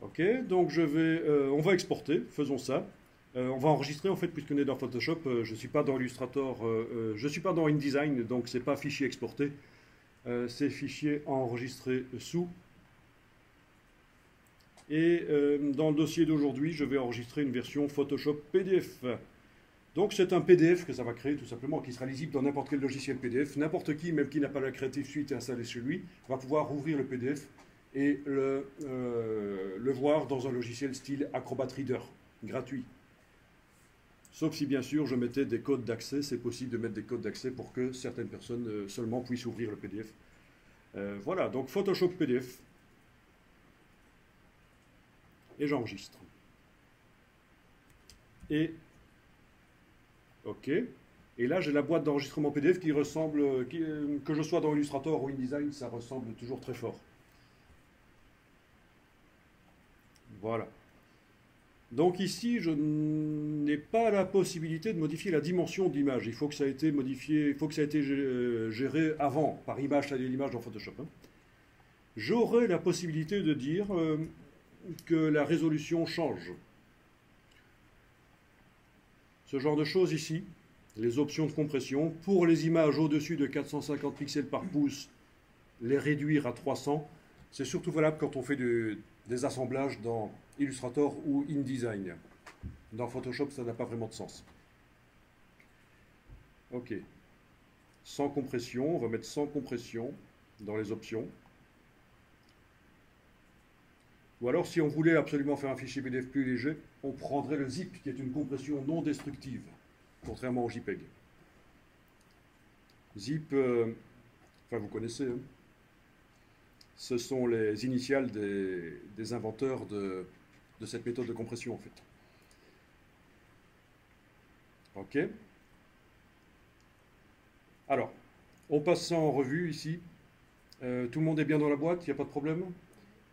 Ok, donc on va exporter, faisons ça. On va enregistrer en fait, puisqu'on est dans Photoshop. Je ne suis pas dans Illustrator, je ne suis pas dans InDesign, donc c'est pas fichier exporté, c'est fichier enregistré sous. Et dans le dossier d'aujourd'hui, je vais enregistrer une version Photoshop PDF. Donc c'est un PDF que ça va créer tout simplement, qui sera lisible dans n'importe quel logiciel PDF. N'importe qui, même qui n'a pas la Creative Suite installée chez lui, va pouvoir ouvrir le PDF et le voir dans un logiciel style Acrobat Reader, gratuit. Sauf si bien sûr je mettais des codes d'accès, c'est possible de mettre des codes d'accès pour que certaines personnes seulement puissent ouvrir le PDF. Voilà, donc Photoshop PDF. Et j'enregistre. Et OK. Et là, j'ai la boîte d'enregistrement PDF qui ressemble, que je sois dans Illustrator ou InDesign, ça ressemble toujours très fort. Voilà. Donc ici, je n'ai pas la possibilité de modifier la dimension de l'image. Il faut que ça ait été modifié, il faut que ça ait été géré avant, par image, l'image dans Photoshop. Hein. J'aurai la possibilité de dire que la résolution change. Ce genre de choses ici, les options de compression, pour les images au-dessus de 450 pixels par pouce, les réduire à 300, c'est surtout valable quand on fait des assemblages dans Illustrator ou InDesign. Dans Photoshop, ça n'a pas vraiment de sens. Ok. Sans compression, on va mettre sans compression dans les options. Ou alors, si on voulait absolument faire un fichier PDF plus léger, on prendrait le zip, qui est une compression non destructive, contrairement au JPEG. Zip, enfin vous connaissez, hein, ce sont les initiales des inventeurs de cette méthode de compression, en fait. Ok. Alors, on passe ça en revue ici. Tout le monde est bien dans la boîte, il n'y a pas de problème?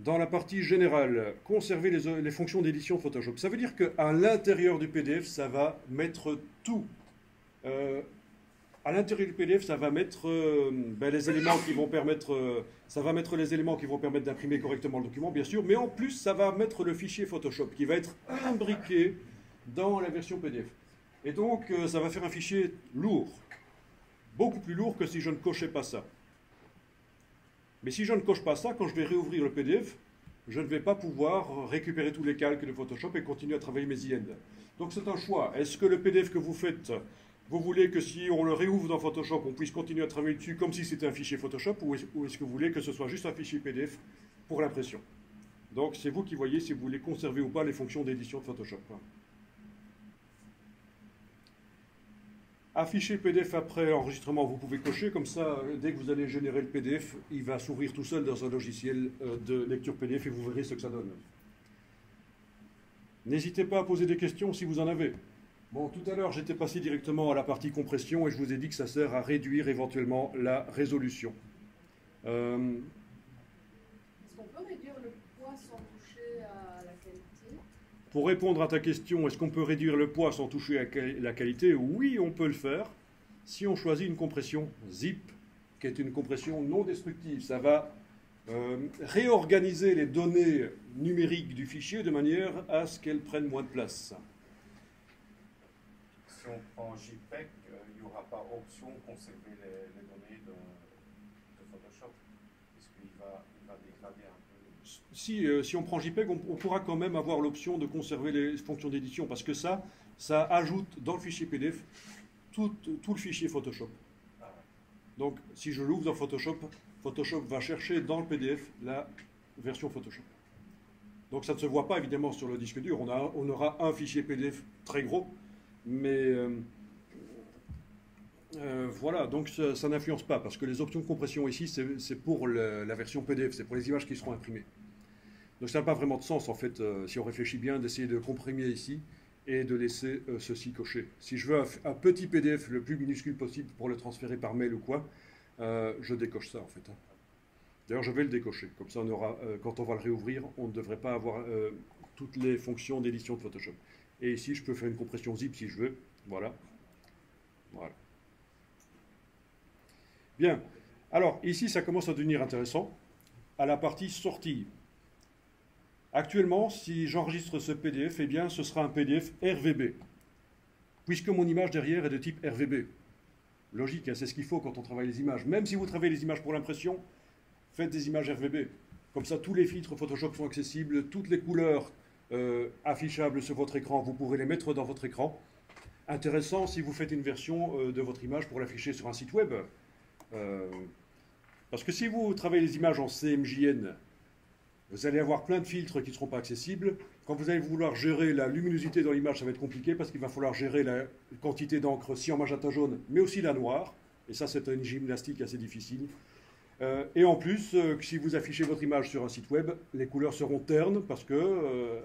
Dans la partie générale, conserver les fonctions d'édition Photoshop. Ça veut dire qu'à l'intérieur du PDF, ça va mettre tout. À l'intérieur du PDF, ça va mettre les éléments qui vont permettre, ça va mettre les éléments qui vont permettre d'imprimer correctement le document, bien sûr, mais en plus, ça va mettre le fichier Photoshop qui va être imbriqué dans la version PDF. Et donc, ça va faire un fichier lourd, beaucoup plus lourd que si je ne cochais pas ça. Mais si je ne coche pas ça, quand je vais réouvrir le PDF, je ne vais pas pouvoir récupérer tous les calques de Photoshop et continuer à travailler mes IN. Donc c'est un choix. Est-ce que le PDF que vous faites, vous voulez que si on le réouvre dans Photoshop, on puisse continuer à travailler dessus comme si c'était un fichier Photoshop, ou est-ce que vous voulez que ce soit juste un fichier PDF pour l'impression? Donc c'est vous qui voyez si vous voulez conserver ou pas les fonctions d'édition de Photoshop. Afficher le PDF après enregistrement, vous pouvez cocher, comme ça, dès que vous allez générer le PDF, il va s'ouvrir tout seul dans un logiciel de lecture PDF et vous verrez ce que ça donne. N'hésitez pas à poser des questions si vous en avez. Bon, tout à l'heure, j'étais passé directement à la partie compression et je vous ai dit que ça sert à réduire éventuellement la résolution. Est-ce qu'on peut réduire le poids sans toucher à la qualité? Pour répondre à ta question, est-ce qu'on peut réduire le poids sans toucher à la qualité? Oui, on peut le faire si on choisit une compression zip, qui est une compression non destructive. Ça va réorganiser les données numériques du fichier de manière à ce qu'elles prennent moins de place. Si on prend JPEG, il n'y aura pas option de conserver les données de Photoshop, puisqu'il va dégrader un peu. Si on prend JPEG, on pourra quand même avoir l'option de conserver les fonctions d'édition, parce que ça ajoute dans le fichier PDF tout le fichier Photoshop. Ah ouais. Donc, si je l'ouvre dans Photoshop, Photoshop va chercher dans le PDF la version Photoshop. Donc, ça ne se voit pas évidemment sur le disque dur. On aura un fichier PDF très gros, mais voilà, donc ça n'influence pas, parce que les options de compression ici, c'est pour la version PDF, c'est pour les images qui seront imprimées. Donc ça n'a pas vraiment de sens, en fait, si on réfléchit bien, d'essayer de comprimer ici et de laisser ceci coché. Si je veux un petit PDF le plus minuscule possible pour le transférer par mail ou quoi, je décoche ça, en fait. Hein. D'ailleurs, je vais le décocher. Comme ça, on aura, quand on va le réouvrir, on ne devrait pas avoir toutes les fonctions d'édition de Photoshop. Et ici, je peux faire une compression zip si je veux. Voilà. Voilà. Bien. Alors, ici, ça commence à devenir intéressant. À la partie sortie. Actuellement, si j'enregistre ce PDF, eh bien, ce sera un PDF RVB, puisque mon image derrière est de type RVB. Logique, hein, c'est ce qu'il faut quand on travaille les images. Même si vous travaillez les images pour l'impression, faites des images RVB. Comme ça, tous les filtres Photoshop sont accessibles, toutes les couleurs affichables sur votre écran, vous pourrez les mettre dans votre écran. Intéressant si vous faites une version de votre image pour l'afficher sur un site web. Parce que si vous travaillez les images en CMJN, vous allez avoir plein de filtres qui ne seront pas accessibles. Quand vous allez vouloir gérer la luminosité dans l'image, ça va être compliqué parce qu'il va falloir gérer la quantité d'encre, si en magenta jaune, mais aussi la noire. Et ça, c'est une gymnastique assez difficile. Et en plus, si vous affichez votre image sur un site web, les couleurs seront ternes parce que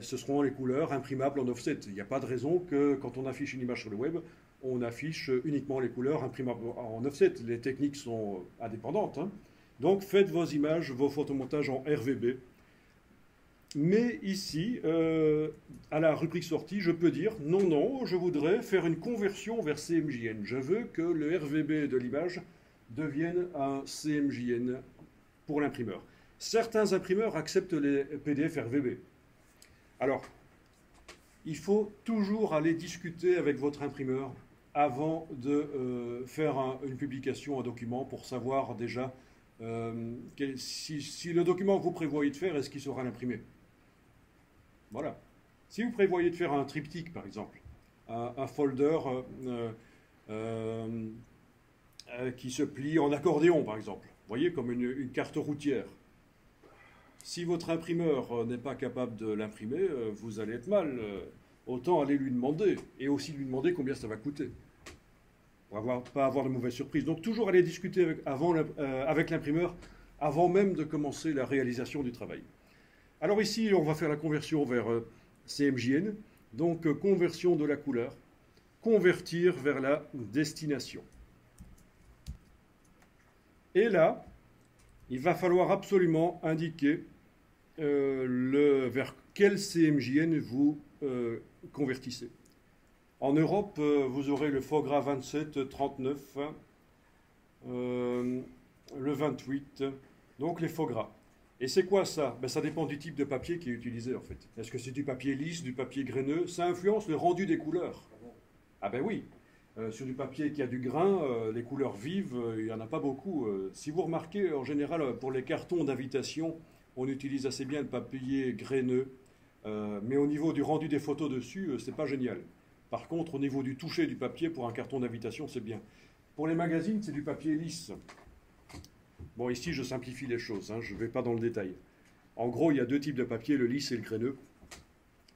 ce seront les couleurs imprimables en offset. Il n'y a pas de raison que quand on affiche une image sur le web, on affiche uniquement les couleurs imprimables en offset. Les techniques sont indépendantes, hein. Donc faites vos images, vos photomontages en RVB. Mais ici, à la rubrique sortie, je peux dire non, non, je voudrais faire une conversion vers CMJN. Je veux que le RVB de l'image devienne un CMJN pour l'imprimeur. Certains imprimeurs acceptent les PDF RVB. Alors, il faut toujours aller discuter avec votre imprimeur avant de faire une publication, un document, pour savoir déjà si le document que vous prévoyez de faire, est-ce qu'il sera imprimé. Voilà. Si vous prévoyez de faire un triptyque, par exemple, un folder qui se plie en accordéon, par exemple, vous voyez, comme une carte routière. Si votre imprimeur n'est pas capable de l'imprimer, vous allez être mal. Autant aller lui demander, et aussi lui demander combien ça va coûter, pour pas avoir de mauvaises surprises. Donc toujours aller discuter avec l'imprimeur avant même de commencer la réalisation du travail. Alors ici, on va faire la conversion vers CMJN, donc conversion de la couleur, convertir vers la destination. Et là, il va falloir absolument indiquer vers quel CMJN vous convertissez. En Europe, vous aurez le FOGRA 27, 39, le 28, donc les FOGRA. Et c'est quoi ça? Ben, ça dépend du type de papier qui est utilisé en fait. Est-ce que c'est du papier lisse, du papier graineux? Ça influence le rendu des couleurs. Ah ben oui, sur du papier qui a du grain, les couleurs vives, il n'y en a pas beaucoup. Si vous remarquez, en général, pour les cartons d'invitation, on utilise assez bien le papier graineux, mais au niveau du rendu des photos dessus, c'est pas génial. Par contre, au niveau du toucher du papier, pour un carton d'invitation, c'est bien. Pour les magazines, c'est du papier lisse. Bon, ici, je simplifie les choses, hein, je ne vais pas dans le détail. En gros, il y a deux types de papier, le lisse et le graineux.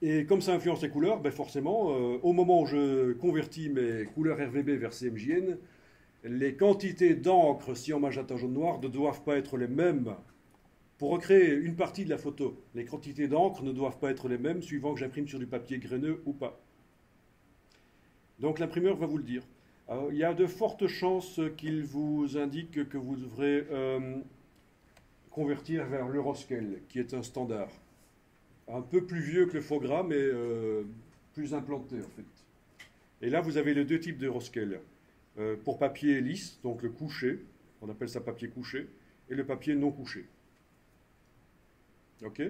Et comme ça influence les couleurs, ben forcément, au moment où je convertis mes couleurs RVB vers CMJN, les quantités d'encre, si en magenta jaune noir, ne doivent pas être les mêmes. Pour recréer une partie de la photo, les quantités d'encre ne doivent pas être les mêmes suivant que j'imprime sur du papier graineux ou pas. Donc l'imprimeur va vous le dire. Il y a de fortes chances qu'il vous indique que vous devrez convertir vers l'Euroscale, qui est un standard. Un peu plus vieux que le FOGRA, mais plus implanté en fait. Et là, vous avez les deux types d'Euroscale. Pour papier lisse, donc le couché, on appelle ça papier couché, et le papier non couché. OK?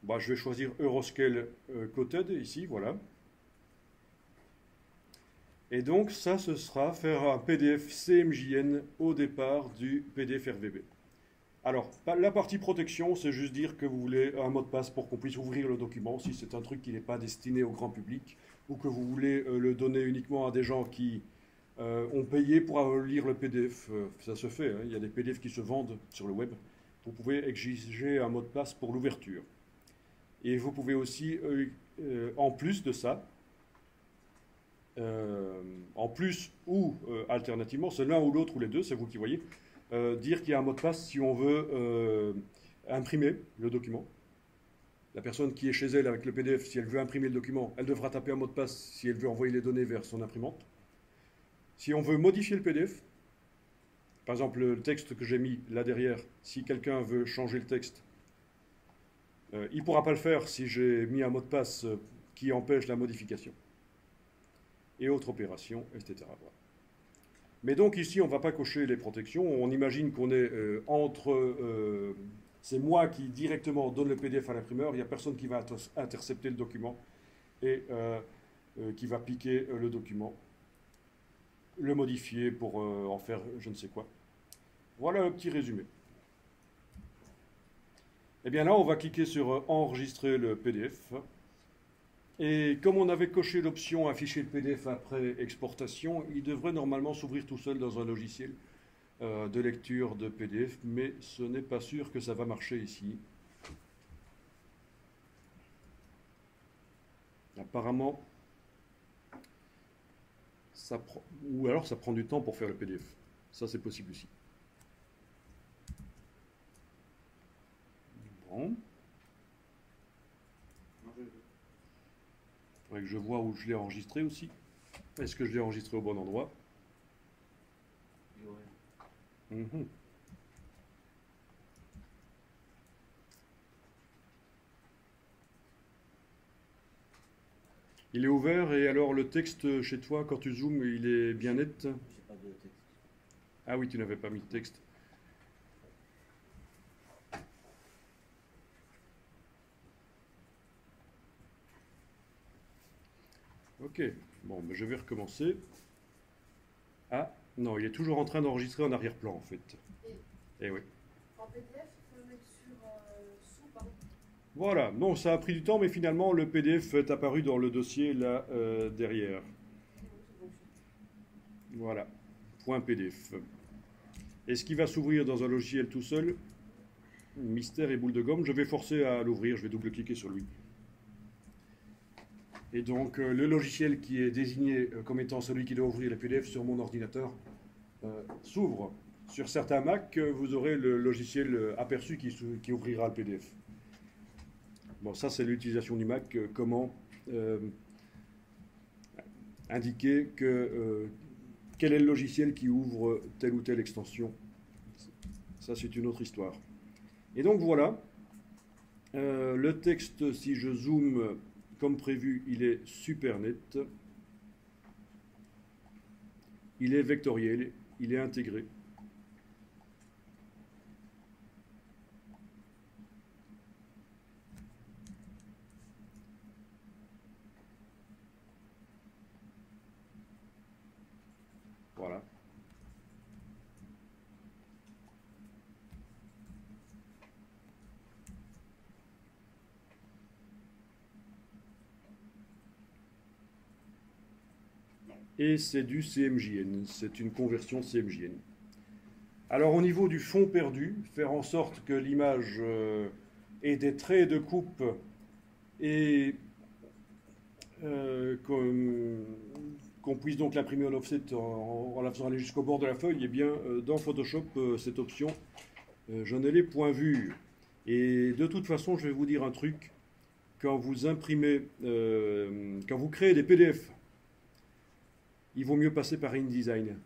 Bah, je vais choisir Euroscale Coated ici, voilà. Et donc ça, ce sera faire un PDF CMJN au départ du PDF RVB. Alors, la partie protection, c'est juste dire que vous voulez un mot de passe pour qu'on puisse ouvrir le document, si c'est un truc qui n'est pas destiné au grand public, ou que vous voulez le donner uniquement à des gens qui ont payé pour lire le PDF. Ça se fait, hein, il y a des PDF qui se vendent sur le web. Vous pouvez exiger un mot de passe pour l'ouverture. Et vous pouvez aussi, en plus de ça, en plus ou alternativement, c'est l'un ou l'autre ou les deux, c'est vous qui voyez, dire qu'il y a un mot de passe si on veut imprimer le document. La personne qui est chez elle avec le PDF, si elle veut imprimer le document, elle devra taper un mot de passe si elle veut envoyer les données vers son imprimante. Si on veut modifier le PDF, par exemple le texte que j'ai mis là derrière, si quelqu'un veut changer le texte, il ne pourra pas le faire si j'ai mis un mot de passe qui empêche la modification. Et autres opérations, etc. Voilà. Mais donc ici, on ne va pas cocher les protections. On imagine qu'on est entre... c'est moi qui directement donne le PDF à l'imprimeur. Il n'y a personne qui va intercepter le document et qui va piquer le document, le modifier pour en faire je ne sais quoi. Voilà un petit résumé. Et bien là, on va cliquer sur enregistrer le PDF. Et comme on avait coché l'option afficher le PDF après exportation, il devrait normalement s'ouvrir tout seul dans un logiciel de lecture de PDF, mais ce n'est pas sûr que ça va marcher ici. Apparemment, ça prend, ou alors ça prend du temps pour faire le PDF. Ça, c'est possible aussi. Bon. Il faudrait que je vois où je l'ai enregistré aussi. Est-ce que je l'ai enregistré au bon endroit? Mhm. Il est ouvert et alors le texte chez toi, quand tu zoomes, il est bien net? J'ai pas de texte. Ah oui, tu n'avais pas mis de texte. Ok, bon, ben je vais recommencer. Ah, non, il est toujours en train d'enregistrer en arrière-plan en fait. Eh oui. En PDF, il faut le mettre sur sous, pardon. Voilà, non, ça a pris du temps, mais finalement le PDF est apparu dans le dossier là derrière. Voilà, point PDF. Est-ce qu'il va s'ouvrir dans un logiciel tout seul? Mystère et boule de gomme. Je vais forcer à l'ouvrir, je vais double-cliquer sur lui. Et donc le logiciel qui est désigné comme étant celui qui doit ouvrir les PDF sur mon ordinateur s'ouvre. Sur certains Mac, vous aurez le logiciel aperçu qui ouvrira le PDF. Bon, ça c'est l'utilisation du Mac. Comment indiquer quel est le logiciel qui ouvre telle ou telle extension. Ça c'est une autre histoire. Et donc voilà, le texte, si je zoome comme prévu, il est super net. Il est vectoriel, il est intégré. Voilà. Et c'est du CMJN, c'est une conversion CMJN. Alors au niveau du fond perdu, faire en sorte que l'image ait des traits de coupe et qu'on puisse donc l'imprimer en offset en la faisant aller jusqu'au bord de la feuille, et bien dans Photoshop, cette option, je ne l'ai point vue. Et de toute façon, je vais vous dire un truc, quand vous imprimez, quand vous créez des PDF, il vaut mieux passer par InDesign.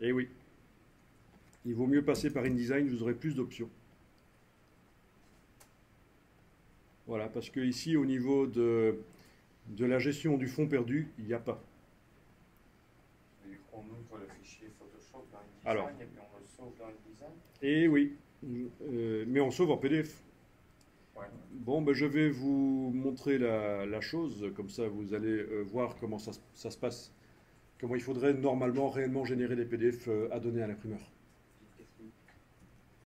Eh oui, il vaut mieux passer par InDesign, vous aurez plus d'options. Voilà, parce que ici, au niveau de la gestion du fond perdu, il n'y a pas. On ouvre le fichier Photoshop dans InDesign Alors. et puis on le sauve dans InDesign. Eh oui, mais on sauve en PDF. Ouais. Bon, ben, je vais vous montrer la chose, comme ça vous allez voir comment ça se passe, comment il faudrait normalement réellement générer des PDF à donner à l'imprimeur.